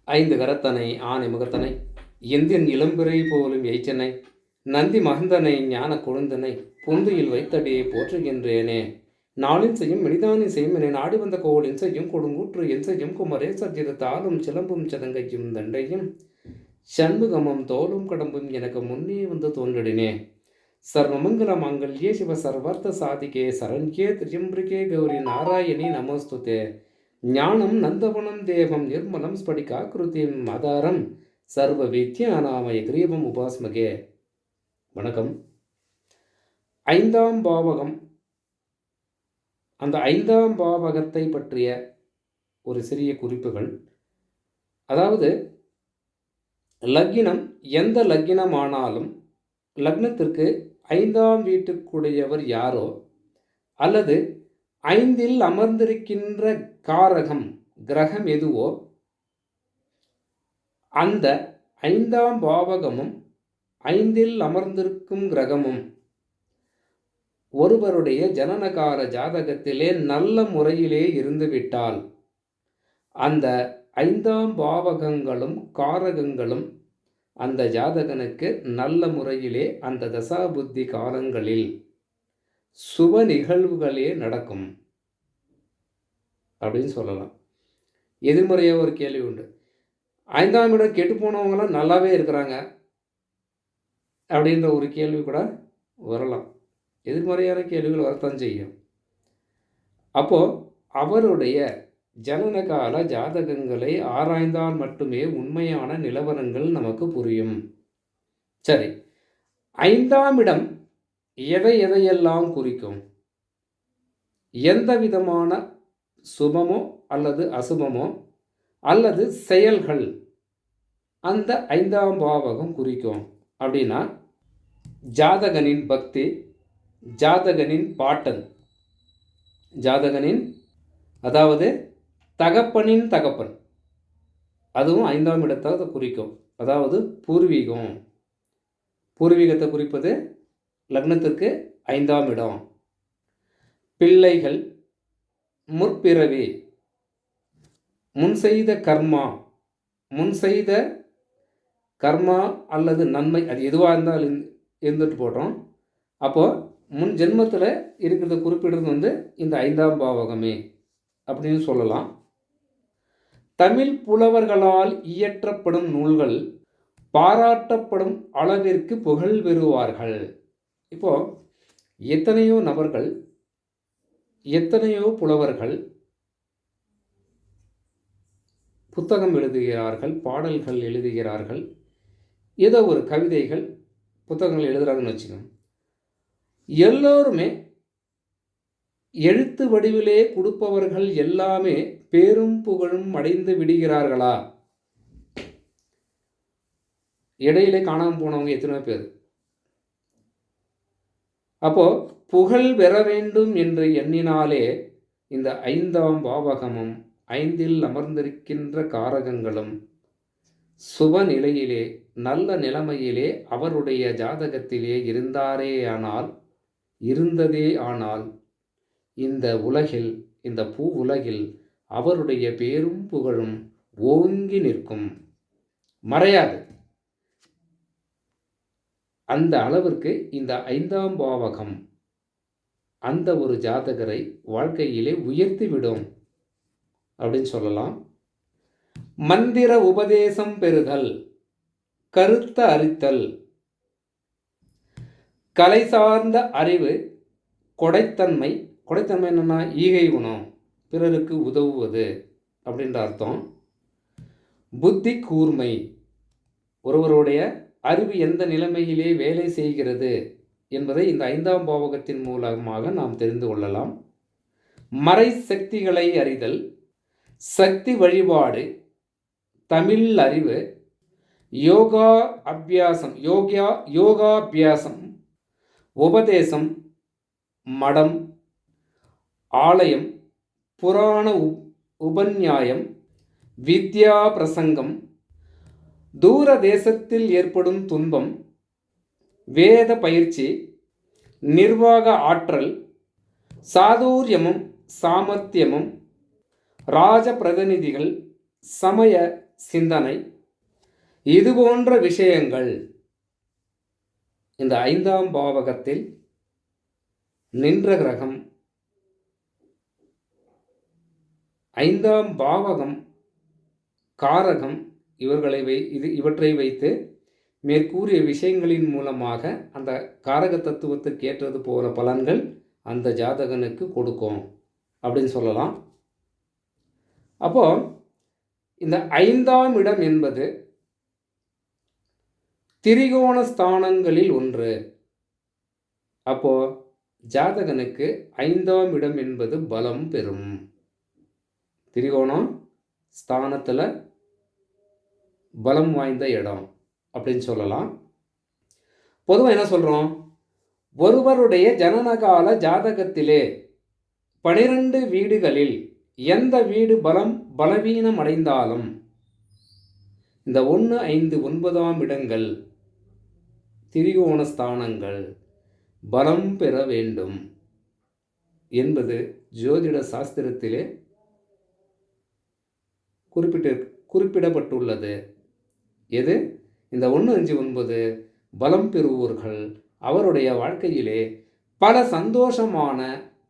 ஐந்து கரத்தனை ஆனை முகத்தனை எந்தின் இளம்பிறை போலும் எய்ச்சனை நந்தி மகந்தனை ஞான கொழுந்தனை பொந்துயில் வைத்தடியை போற்றுகின்றேனே. நாளின் செய்யும் மனிதானின் செய்யும் என நாடி வந்த கோளின் செய்யும் கொடுங்கூற்று என் செய்யும் குமரே சர்ஜித தாளும் சிலம்பும் சதங்கையும் தண்டையும் சண்முகமும் தோலும் கடம்பும் எனக்கு முன்னே வந்து தோன்றினே. சர்வமங்கல மாங்கல்யே சிவ சர்வார்த்த சாதிகே சரண்யே திரியம்பிகே கௌரி நாராயணி நமஸ்துதே. ஞானம் நந்தவனம் தேவம் நிர்மலம் ஸ்படிகாக்கிருதிம் ஆதாரம் சர்வ வித்யாநாமய கிரீபம் உபாஸ்மகே. வணக்கம். ஐந்தாம் பாவகம். அந்த ஐந்தாம் பாவகத்தை பற்றிய ஒரு சிறிய குறிப்புகள். அதாவது லக்னம் எந்த லக்னமானாலும் லக்னத்திற்கு ஐந்தாம் வீட்டுக்குடையவர் யாரோ அல்லது ஐந்தில் அமர்ந்திருக்கின்ற காரகம் கிரகம் எதுவோ அந்த ஐந்தாம் பாவகமும் ஐந்தில் அமர்ந்திருக்கும் கிரகமும் ஒருவருடைய ஜனனகால ஜாதகத்திலே நல்ல முறையிலே இருந்துவிட்டால் அந்த ஐந்தாம் பாவகங்களும் காரகங்களும் அந்த ஜாதகனுக்கு நல்ல முறையிலே அந்த தசாபுத்தி காலங்களில் சுப நிகழ்வுகளே நடக்கும் அப்படின்னு சொல்லலாம். எதிர்மறையாக ஒரு கேள்வி உண்டு. ஐந்தாம் இடம் கெட்டு போனவங்களாம் நல்லாவே இருக்கிறாங்க அப்படின்ற ஒரு கேள்வி கூட வரலாம். எதிர்மறையான கேள்விகள் வரத்தான் செய்யும். அப்போது அவருடைய ஜனனகால ஜாதகங்களை ஆராய்ந்தால் மட்டுமே உண்மையான நிலவரங்கள் நமக்கு புரியும். சரி, ஐந்தாம் இடம் எதையெல்லாம் குறிக்கும்? எந்த விதமான சுபமோ அல்லது அசுபமோ அல்லது செயல்கள் அந்த ஐந்தாம் பாவகம் குறிக்கும் அப்படின்னா, ஜாதகனின் பக்தி, ஜாதகனின் பாட்டன், ஜாதகனின் அதாவது தகப்பனின் தகப்பன், அதுவும் ஐந்தாம் இடத்தை குறிக்கும். அதாவது பூர்வீகம், பூர்வீகத்தை குறிப்பது லக்னத்திற்கு ஐந்தாம் இடம். பிள்ளைகள், முற்பிறவி, முன் செய்த கர்மா, முன் செய்த கர்மா அல்லது நன்மை, அது எதுவாக இருந்தாலும் இருந்துட்டு போட்டோம். அப்போது முன் ஜென்மத்தில் இருக்கிறத குறிப்பிடுறது இந்த ஐந்தாம் பாவகமே அப்படின்னு சொல்லலாம். தமிழ் புலவர்களால் இயற்றப்படும் நூல்கள் பாராட்டப்படும் அளவிற்கு புகழ் பெறுவார்கள். இப்போ எத்தனையோ நபர்கள், எத்தனையோ புலவர்கள் புத்தகம் எழுதுகிறார்கள், பாடல்கள் எழுதுகிறார்கள், ஏதோ ஒரு கவிதைகள் புத்தகங்கள் எழுதுகிறாங்கன்னு வச்சுக்கோங்க. எல்லோருமே எழுத்து வடிவிலே கொடுப்பவர்கள் எல்லாமே பேரும் புகழும் அடைந்து விடுகிறார்களா? இடையிலே காணாமல் போனவங்க எத்தனை பேர்? அப்போ புகழ் பெற வேண்டும் என்று எண்ணினாலே இந்த ஐந்தாம் பாவகமும் ஐந்தில் அமர்ந்திருக்கின்ற காரகங்களும் சுப நிலையிலே நல்ல நிலைமையிலே அவருடைய ஜாதகத்திலே இருந்ததே ஆனால் இந்த உலகில், இந்த பூ உலகில் அவருடைய பேரும் புகழும் ஓங்கி நிற்கும், மறையாது. அந்த அளவிற்கு இந்த ஐந்தாம் பாவகம் அந்த ஒரு ஜாதகரை வாழ்க்கையிலே உயர்த்தி விடும் அப்படின்னு சொல்லலாம். மந்திர உபதேசம் பெறுதல், கருத்த அறித்தல், கலை சார்ந்த அறிவு, கொடைத்தன்மை என்னன்னா ஈகை குணம், பிறருக்கு உதவுவது அப்படின்ற அர்த்தம். புத்தி கூர்மை, ஒருவருடைய அறிவு எந்த நிலைமையிலே வேலை செய்கிறது என்பதை இந்த ஐந்தாம் பாவகத்தின் மூலமாக நாம் தெரிந்து கொள்ளலாம். மறை சக்திகளை அறிதல், சக்தி வழிபாடு, தமிழ் அறிவு, யோகாபியாசம், உபதேசம், மடம், ஆலயம், புராண உபநியாயம், வித்யா பிரசங்கம், தூர தேசத்தில் ஏற்படும் துன்பம், வேத பயிற்சி, நிர்வாக ஆற்றல், சாதுரியமும் சாமர்த்தியமும், ராஜ பிரதிநிதிகள், சமய சிந்தனை, இது போன்ற விஷயங்கள் இந்த 5ஆம் பாவகத்தில் நின்ற கிரகம் 5ஆம் பாவகம் காரகம் இவற்றை வைத்து மேற்கூறிய விஷயங்களின் மூலமாக அந்த காரக தத்துவத்துக்கு ஏற்றது போல பலன்கள் அந்த ஜாதகனுக்கு கொடுக்கும் அப்படின்னு சொல்லலாம். அப்போ இந்த 5ஆம் இடம் என்பது திரிகோண ஸ்தானங்களில் ஒன்று. அப்போ ஜாதகனுக்கு 5ஆம் இடம் என்பது பலம் பெறும். திரிகோணம் ஸ்தானத்தில் பலம் வாய்ந்த இடம் அப்படின்னு சொல்லலாம். பொதுவாக என்ன சொல்கிறோம், ஒருவருடைய ஜனனகால ஜாதகத்திலே 12 வீடுகளில் எந்த வீடு பலவீனம் அடைந்தாலும் இந்த 1, 5, 9ஆம் இடங்கள் திரிகோண ஸ்தானங்கள் பலம் பெற வேண்டும் என்பது ஜோதிட சாஸ்திரத்திலே குறிப்பிடப்பட்டுள்ளது. எது? இந்த 1, 5, 9 பலம் பெறுவோர்கள் அவருடைய வாழ்க்கையிலே பல சந்தோஷமான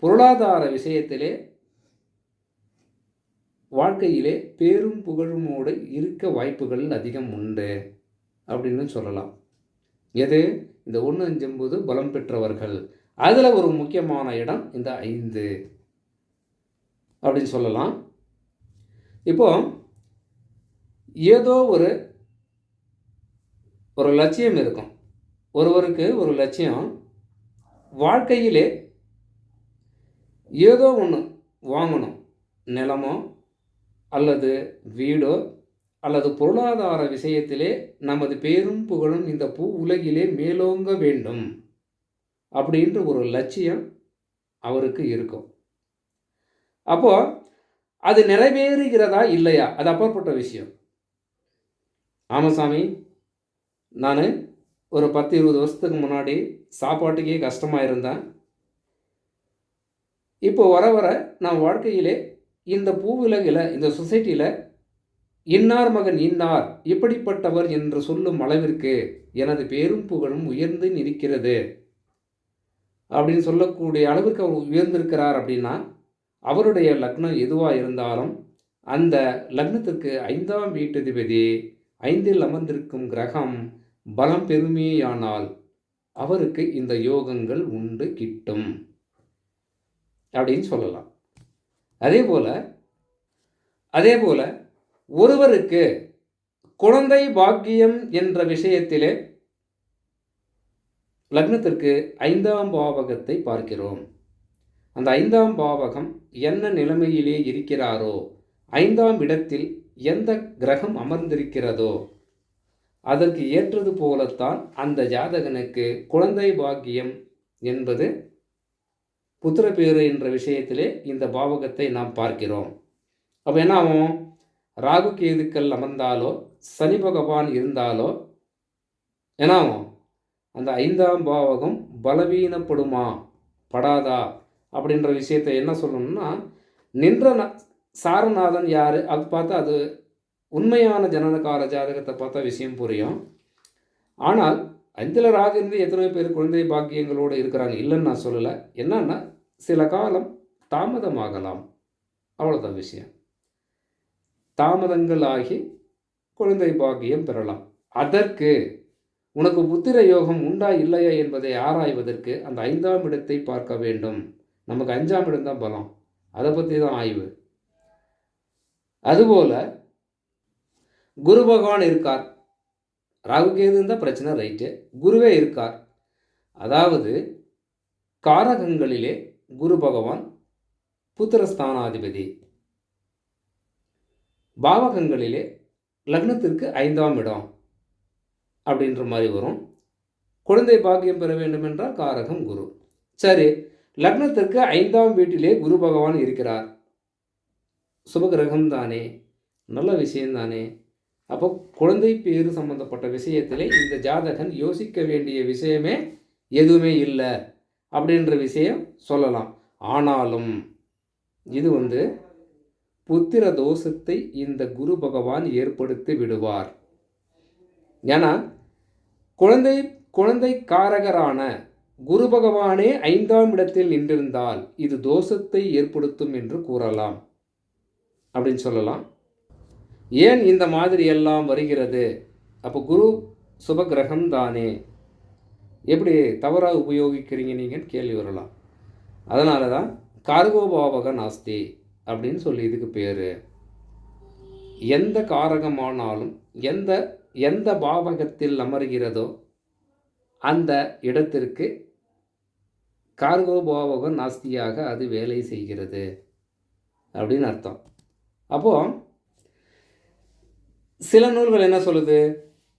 பொருளாதார விஷயத்திலே வாழ்க்கையிலே பேரும் புகழுமோடு இருக்க வாய்ப்புகள் அதிகம் உண்டு அப்படின்னு சொல்லலாம். எது? இந்த 1, 5, 9 பலம் பெற்றவர்கள். அதில் ஒரு முக்கியமான இடம் இந்த 5 அப்படின்னு சொல்லலாம். இப்போ ஏதோ ஒரு லட்சியம் இருக்கும். ஒருவருக்கு ஒரு லட்சியம், வாழ்க்கையிலே ஏதோ ஒன்று வாங்கணும், நிலமோ அல்லது வீடோ அல்லது பொருளாதார விஷயத்திலே நமது பேரும் புகழும் இந்த உலகிலே மேலோங்க வேண்டும் அப்படின்ற ஒரு லட்சியம் அவருக்கு இருக்கும். அப்போ அது நிறைவேறுகிறதா இல்லையா, அது அப்பாற்பட்ட விஷயம். ஆமாசாமி, நான் ஒரு 10-20 வருஷத்துக்கு முன்னாடி சாப்பாட்டுக்கே கஷ்டமாக இருந்தேன். இப்போ வர வர நான் வாழ்க்கையிலே இந்த பூவுலகில், இந்த சொசைட்டியில் இன்னார் மகன் இன்னார் இப்படிப்பட்டவர் என்று சொல்லும் அளவிற்கு எனது பேரும் புகழும் உயர்ந்து நிற்கிறது அப்படின்னு சொல்லக்கூடிய அளவுக்கு அவர் உயர்ந்திருக்கிறார். அப்படின்னா அவருடைய லக்னம் எதுவாக இருந்தாலும் அந்த லக்னத்திற்கு 5ஆம் வீட்டதிபதி 5இல் அமர்ந்திருக்கும் கிரகம் பலம் பெருமையானால் அவருக்கு இந்த யோகங்கள் உண்டு, கிட்டும் அப்படின்னு சொல்லலாம். அதே போல ஒருவருக்கு குழந்தை பாக்கியம் என்ற விஷயத்திலே லக்னத்திற்கு 5ஆம் பாவகத்தை பார்க்கிறோம். அந்த 5ஆம் பாவகம் என்ன நிலைமையிலே இருக்கிறாரோ, 5ஆம் இடத்தில் எந்த கிரகம் அமர்ந்திருக்கிறதோ அதற்கு ஏற்றது போலத்தான் அந்த ஜாதகனுக்கு குழந்தை பாக்கியம் என்பது புத்திரப்பேறு என்ற விஷயத்திலே இந்த பாவகத்தை நாம் பார்க்கிறோம். அப்போ என்ன ஆகும்? ராகு கேதுக்கள் அமர்ந்தாலோ சனி பகவான் இருந்தாலோ என்ன ஆகும்? அந்த 5ஆம் பாவகம் பலவீனப்படுமா படாதா அப்படின்ற விஷயத்தை என்ன சொல்லணும்னா, நின்ற சாரநாதன் யார் அது பார்த்தா, அது உண்மையான ஜனனகால ஜாதகத்தை பார்த்தா விஷயம் புரியும். ஆனால் 5ல் ராகு இருந்து எத்தனை பேர் குழந்தை பாக்கியங்களோடு இருக்கிறாங்க, இல்லைன்னு நான் சொல்லலை. என்னன்னா சில காலம் தாமதமாகலாம், அவ்வளோதான் விஷயம். தாமதங்கள் ஆகி குழந்தை பாக்கியம் பெறலாம். அதற்கு உனக்கு புத்திர யோகம் உண்டா இல்லையா என்பதை ஆராய்வதற்கு அந்த 5ஆம் இடத்தை பார்க்க வேண்டும். நமக்கு 5ஆம் இடம் தான் பலம், அதை பற்றி தான் ஆய்வு. அதுபோல் குரு பகவான் இருக்கார். ராகு கேது இருந்தால் பிரச்சனை, ரைட்டு. குருவே இருக்கார். அதாவது காரகங்களிலே குரு பகவான் புத்திரஸ்தானாதிபதி, பாவகங்களிலே லக்னத்திற்கு 5ஆம் இடம் அப்படின்ற மாதிரி வரும். குழந்தை பாக்கியம் பெற வேண்டும் என்றால் காரகம் குரு. சரி, லக்னத்திற்கு 5ஆம் வீட்டிலே குரு பகவான் இருக்கிறார். சுபகிரகம் தானே, நல்ல விஷயம்தானே. அப்போ குழந்தை பேரு சம்பந்தப்பட்ட விஷயத்திலே இந்த ஜாதகன் யோசிக்க வேண்டிய விஷயமே எதுவுமே இல்லை அப்படின்ற விஷயம் சொல்லலாம். ஆனாலும் இது புத்திர தோஷத்தை இந்த குரு பகவான் ஏற்படுத்தி விடுவார். ஏன்னா குழந்தை காரகரான குரு பகவானே 5ஆம் இடத்தில் நின்றிருந்தால் இது தோஷத்தை ஏற்படுத்தும் என்று கூறலாம் அப்படின்னு சொல்லலாம். ஏன் இந்த மாதிரி எல்லாம் வருகிறது? அப்போ குரு சுப கிரகம் தானே, எப்படி தவறாக உபயோகிக்கிறீங்க நீங்கன்னு கேள்வி வரலாம். அதனால தான் கார்கோபாவக நாஸ்தி அப்படின்னு சொல்லி இதுக்கு பேர். எந்த காரகமானாலும் எந்த பாவகத்தில் அமர்கிறதோ அந்த இடத்திற்கு கார்கோபாவக நாஸ்தியாக அது வேலை செய்கிறது அப்படின்னு அர்த்தம். அப்போது சில நூல்கள் என்ன சொல்லுது?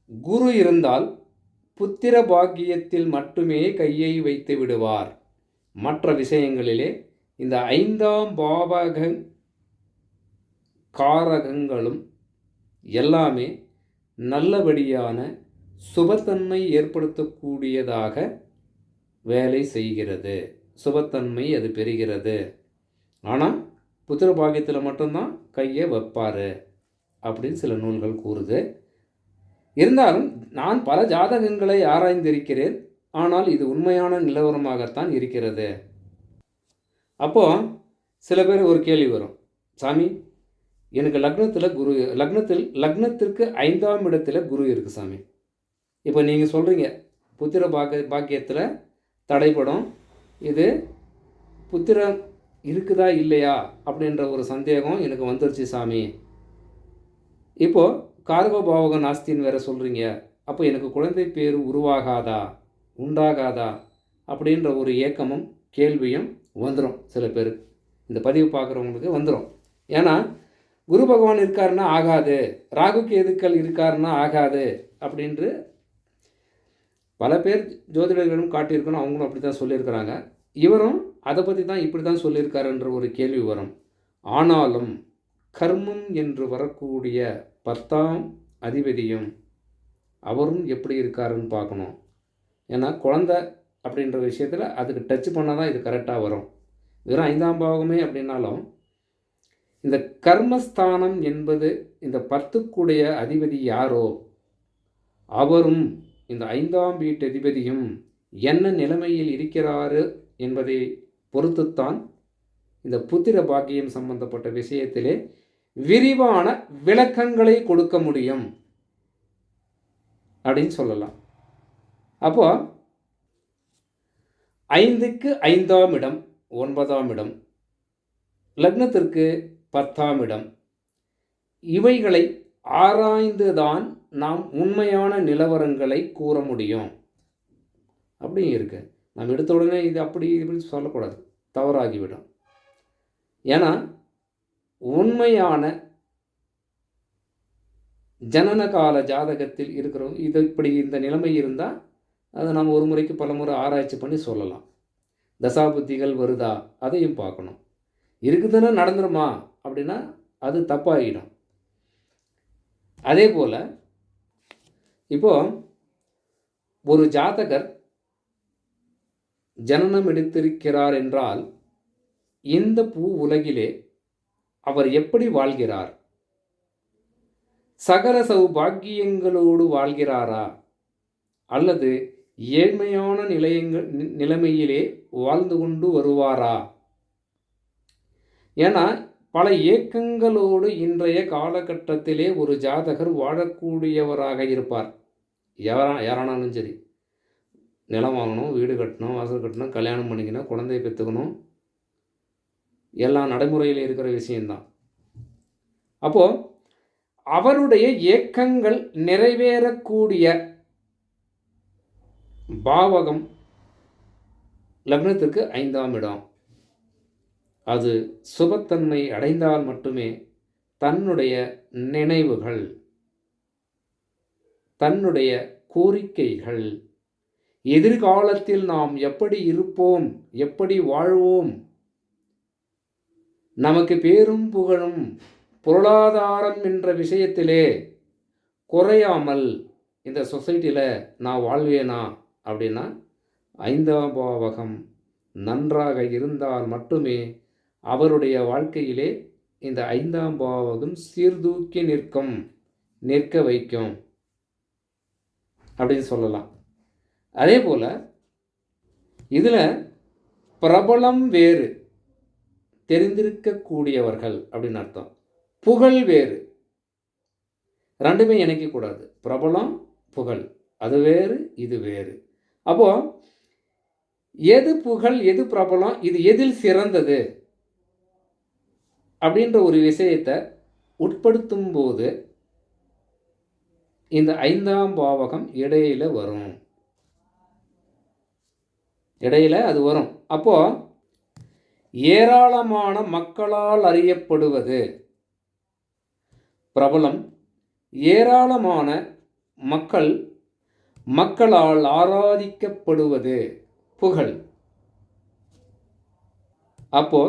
குரு இருந்தால் புத்திர பாக்கியத்தில் மட்டுமே கையை வைத்து விடுவார், மற்ற விஷயங்களிலே இந்த 5ஆம் பாவக காரகங்களும் எல்லாமே நல்லபடியான சுபத்தன்மை ஏற்படுத்தக்கூடியதாக வேலை செய்கிறது, சுபத்தன்மை அது பெறுகிறது. ஆனால் புத்திர பாக்கியத்தில் மட்டும்தான் கையை வைப்பார் அப்படின்னு சில நூல்கள் கூறுது. இருந்தாலும் நான் பல ஜாதகங்களை ஆராய்ந்திருக்கிறேன், ஆனால் இது உண்மையான நிலவரமாகத்தான் இருக்கிறது. அப்போது சில பேர் ஒரு கேள்வி வரும், சாமி எனக்கு லக்னத்திற்கு 5ஆம் இடத்துல குரு இருக்குது சாமி. இப்போ நீங்கள் சொல்கிறீங்க புத்திர பாக்கியத்தில் தடைப்படும், இது புத்திரம் இருக்குதா இல்லையா அப்படின்ற ஒரு சந்தேகம் எனக்கு வந்துருச்சு சாமி. இப்போது கார்கோபாவக நாஸ்தின்னு வேறு சொல்கிறீங்க, அப்போ எனக்கு குழந்தை பேர் உண்டாகாதா அப்படின்ற ஒரு ஏக்கமும் கேள்வியும் வந்துடும் சில பேர். இந்த பதிவு பார்க்குறவங்களுக்கு வந்துடும். ஏன்னா குரு பகவான் இருக்காருன்னா ஆகாது, ராகு கேதுக்கள் இருக்காருன்னா ஆகாது அப்படின்று பல பேர் ஜோதிடர்களும் காட்டியிருக்கணும், அவங்களும் அப்படி தான் சொல்லியிருக்கிறாங்க. இவரும் அதை பற்றி தான் இப்படி தான் சொல்லியிருக்காருன்ற ஒரு கேள்வி வரும். ஆனாலும் கர்மம் என்று வரக்கூடிய 10ஆம் அதிபதியும் அவரும் எப்படி இருக்காருன்னு பார்க்கணும். ஏன்னா குழந்தை அப்படின்ற விஷயத்தில் அதுக்கு டச் பண்ணால் தான் இது கரெக்டாக வரும். வெறும் 5ஆம் பாவகமே அப்படின்னாலும் இந்த கர்மஸ்தானம் என்பது இந்த 10க்குடைய அதிபதி யாரோ அவரும் இந்த 5ஆம் வீட்டு அதிபதியும் என்ன நிலைமையில் இருக்கிறாரு என்பதை பொறுத்துத்தான் இந்த புத்திர பாக்கியம் சம்பந்தப்பட்ட விஷயத்திலே விரிவான விளக்கங்களை கொடுக்க முடியும் அப்படின்னு சொல்லலாம். அப்போ 5க்கு 5ஆம் இடம் 9ஆம் இடம், லக்னத்திற்கு 10ஆம் இடம், இவைகளை ஆராய்ந்துதான் நாம் உண்மையான நிலவரங்களை கூற முடியும். அப்படி இருக்கு. நாம் எடுத்த உடனே இது அப்படி இப்படின்னு சொல்லக்கூடாது, தவறாகிவிடும். ஏன்னா உண்மையான ஜனனகால ஜாதகத்தில் இருக்கிறவங்க இது இப்படி இந்த நிலைமை இருந்தால் அதை நாம் ஒரு முறைக்கு பல முறை ஆராய்ச்சி பண்ணி சொல்லலாம். தசாபுத்திகள் வருதா அதையும் பார்க்கணும். இருக்குதுன்னா நடந்துருமா அப்படின்னா அது தப்பாகிடும். அதே போல் இப்போது ஒரு ஜாதகர் ஜனனம் எடுத்திருக்கிறார் என்றால் இந்த பூ உலகிலே அவர் எப்படி வாழ்கிறார்? சகல சௌபாக்கியங்களோடு வாழ்கிறாரா அல்லது ஏழ்மையான நிலைமையிலே வாழ்ந்து கொண்டு வருவாரா? ஏன்னா பல ஏக்கங்களோடு இன்றைய காலகட்டத்திலே ஒரு ஜாதகர் வாழக்கூடியவராக இருப்பார். யாரானாலும் சரி, நிலம் வாங்கணும், வீடு கட்டணும், வாசல் கட்டணும், கல்யாணம் பண்ணிக்கணும், குழந்தையை பெற்றுக்கணும், எல்லாம் நடைமுறையில் இருக்கிற விஷயந்தான். அப்போது அவருடைய ஏக்கங்கள் நிறைவேறக்கூடிய பாவகம் லக்னத்திற்கு 5ஆம் இடம். அது சுபத்தன்மை அடைந்தால் மட்டுமே தன்னுடைய நினைவுகள், தன்னுடைய கோரிக்கைகள், எதிர்காலத்தில் நாம் எப்படி இருப்போம், எப்படி வாழ்வோம், நமக்கு பேரும் புகழும் பொருளாதாரம் என்ற விஷயத்திலே குறையாமல் இந்த சொசைட்டியில் நான் வாழ்வேனா அப்படின்னா 5ஆம் பாவகம் நன்றாக இருந்தால் மட்டுமே அவருடைய வாழ்க்கையிலே இந்த 5ஆம் பாவகம் சீர்தூக்கி நிற்க வைக்கும் அப்படின்னு சொல்லலாம். அதே போல் இதில் பிரபலம் வேறு, தெரிந்திருக்கக்கூடியவர்கள் அப்படின்னு அர்த்தம். புகழ் வேறு, ரெண்டுமே இணைக்கக்கூடாது. பிரபலம் புகழ், அது வேறு இது வேறு. அப்போது எது புகழ் எது பிரபலம், இது எதில் சிறந்தது அப்படின்ற ஒரு விஷயத்தை உட்படுத்தும் போது இந்த 5ஆம் பாவகம் இடையில வரும். இடையில அது வரும். அப்போ ஏராளமான மக்களால் அறியப்படுவது பிரபலம், ஏராளமான மக்களால் ஆராதிக்கப்படுவது புகழ். அப்போ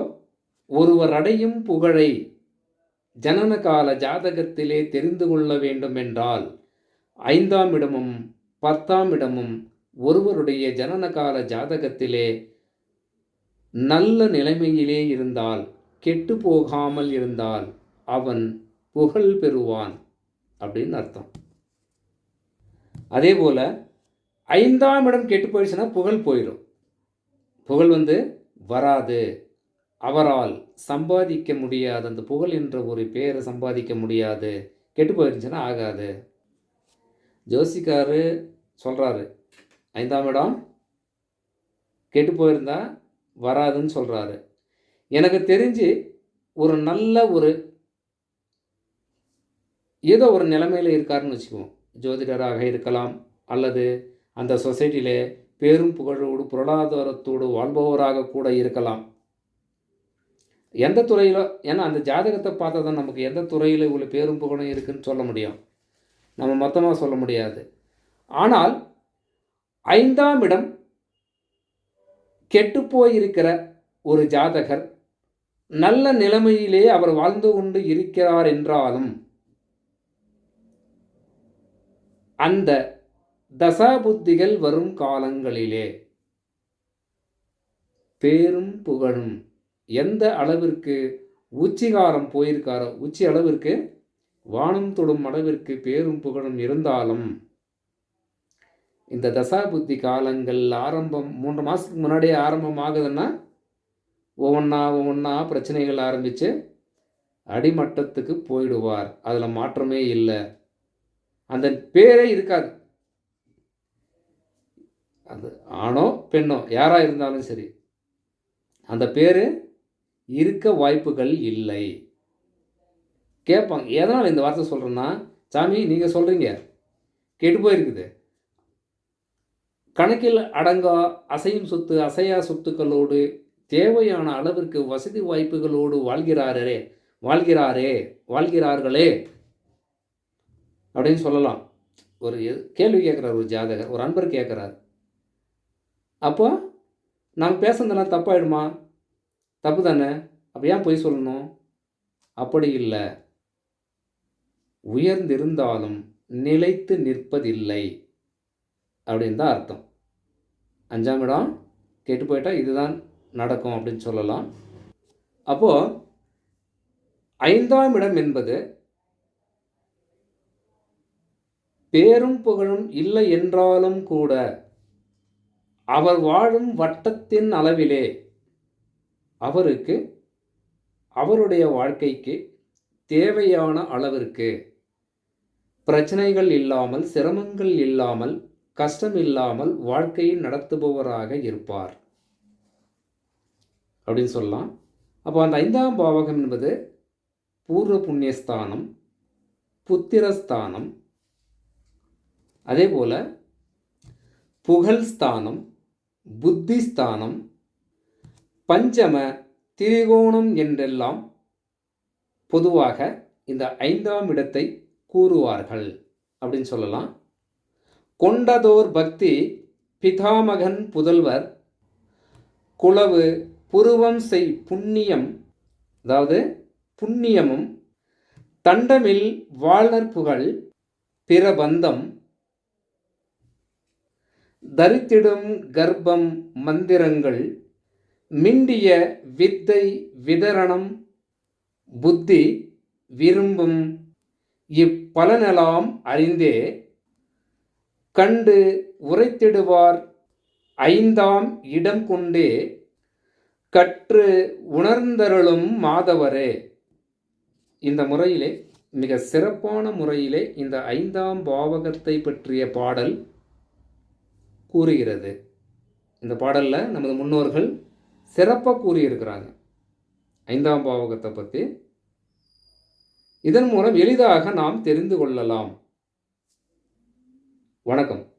ஒருவர் அடையும் புகழை ஜனனகால ஜாதகத்திலே தெரிந்து கொள்ள வேண்டும் என்றால் 5ஆம் இடமும் 10ஆம் இடமும் ஒருவருடைய ஜனனகால ஜாதகத்திலே நல்ல நிலைமையிலே இருந்தால், கெட்டு போகாமல் இருந்தால் அவன் புகழ் பெறுவான் அப்படின்னு அர்த்தம். அதே போல் 5ஆம் இடம் கெட்டு போயிடுச்சுன்னா புகழ் போயிடும். புகழ் வராது, அவரால் சம்பாதிக்க முடியாது, அந்த புகழ் என்ற ஒரு பேரை சம்பாதிக்க முடியாது, கெட்டு போயிருந்துச்சுன்னா ஆகாது. ஜோசிக்காரு சொல்கிறாரு 5ஆம் இடம் கெட்டு போயிருந்தா வராதுன்னு சொல்கிறாரு. எனக்கு தெரிஞ்சு ஒரு நல்ல ஏதோ ஒரு நிலைமையில் இருக்காருன்னு வச்சுக்குவோம். ஜோதிடராக இருக்கலாம், அல்லது அந்த சொசைட்டியிலே பேரும் புகழோடு பொருளாதாரத்தோடு வாழ்பவராக கூட இருக்கலாம். எந்த துறையில், ஏன்னா அந்த ஜாதகத்தை பார்த்தா தான் நமக்கு எந்த துறையில் இவ்வளோ பேரும் புகழும் இருக்குதுன்னு சொல்ல முடியும். நம்ம மொத்தமாக சொல்ல முடியாது. ஆனால் 5ஆம் இடம் கெட்டுப்போயிருக்கிற ஒரு ஜாதகர் நல்ல நிலைமையிலே அவர் வாழ்ந்து கொண்டு இருக்கிறார் என்றாலும் அந்த தசாபுத்திகள் வரும் காலங்களிலே பேரும் புகழும் எந்த அளவிற்கு உச்சிகாரம் போயிருக்காரோ, உச்சி அளவிற்கு வானம் தொடும் அளவிற்கு பேரும் புகழும் இருந்தாலும் இந்த தசாபுத்தி காலங்கள் ஆரம்பம் 3 மாதத்துக்கு முன்னாடியே ஆரம்பம் ஆகுதுன்னா ஒவ்வொன்றா பிரச்சனைகள் ஆரம்பித்து அடிமட்டத்துக்கு போயிடுவார். அதில் மாற்றமே இல்லை. அந்த பேரே இருக்காது. அது ஆணோ பெண்ணோ யாராக இருந்தாலும் சரி, அந்த பேர் இருக்க வாய்ப்புகள் இல்லை. கேட்பாங்க, எதனால் இந்த வார்த்தை சொல்கிறேன்னா, சாமி நீங்கள் சொல்கிறீங்க கெட்டு போயிருக்குது, கணக்கில் அடங்கா அசையும் சொத்து அசையா சொத்துக்களோடு தேவையான அளவிற்கு வசதி வாய்ப்புகளோடு வாழ்கிறார்களே அப்படின்னு சொல்லலாம். ஒரு கேள்வி கேட்குறார் ஒரு ஜாதகர், ஒரு அன்பர் கேட்குறார். அப்போ நாங்கள் பேசுனதெல்லாம் தப்பாயிடுமா? தப்பு தானே, அப்போ ஏன் பொய் சொல்லணும்? அப்படி இல்லை, உயர்ந்திருந்தாலும் நிலைத்து நிற்பதில்லை அப்படின்னு தான் அர்த்தம். 5ஆம் இடம் கெட்டு போயிட்டால் இதுதான் நடக்கும் அப்படின்னு சொல்லலாம். அப்போது 5ஆம் இடம் என்பது பேரும் புகழும் இல்லை என்றாலும் கூட அவர் வாழும் வட்டத்தின் அளவிலே அவருக்கு அவருடைய வாழ்க்கைக்கு தேவையான அளவிற்கு பிரச்சனைகள் இல்லாமல், சிரமங்கள் இல்லாமல், கஷ்டம் இல்லாமல் வாழ்க்கையை நடத்துபவராக இருப்பார் அப்படின்னு சொல்லலாம். அப்போ அந்த 5ஆம் பாவகம் என்பது பூர்வ புண்ணியஸ்தானம், புத்திரஸ்தானம், அதே போல் புகழ்ஸ்தானம், புத்திஸ்தானம், பஞ்சம திரிகோணம் என்றெல்லாம் பொதுவாக இந்த 5ஆம் இடத்தை கூறுவார்கள் அப்படின்னு சொல்லலாம். கொண்டதோர் பக்தி பிதாமகன் புதல்வர் குளவு புருவம் செய் புண்ணியம், அதாவது புண்ணியமும் தண்டமில் வாழ்நர் புகழ் பிரபந்தம் தரித்திடும் கர்ப்பம் மந்திரங்கள் மிண்டிய வித்தை விதரணம் புத்தி விரும்பும் இப்பலனெல்லாம் அறிந்தே கண்டு உரைத்திடுவார் ஐந்தாம் இடம் கொண்டே கற்று உணர்ந்தருளும் மாதவரே. இந்த முறையிலே மிக சிறப்பான முறையிலே இந்த ஐந்தாம் பாவகத்தை பற்றிய பாடல் கூறுகிறது. இந்த பாடலில் நமது முன்னோர்கள் சிறப்பாக கூறியிருக்கிறாங்க ஐந்தாம் பாவகத்தை பற்றி. இதன் மூலம் எளிதாக நாம் தெரிந்து கொள்ளலாம். வணக்கம்.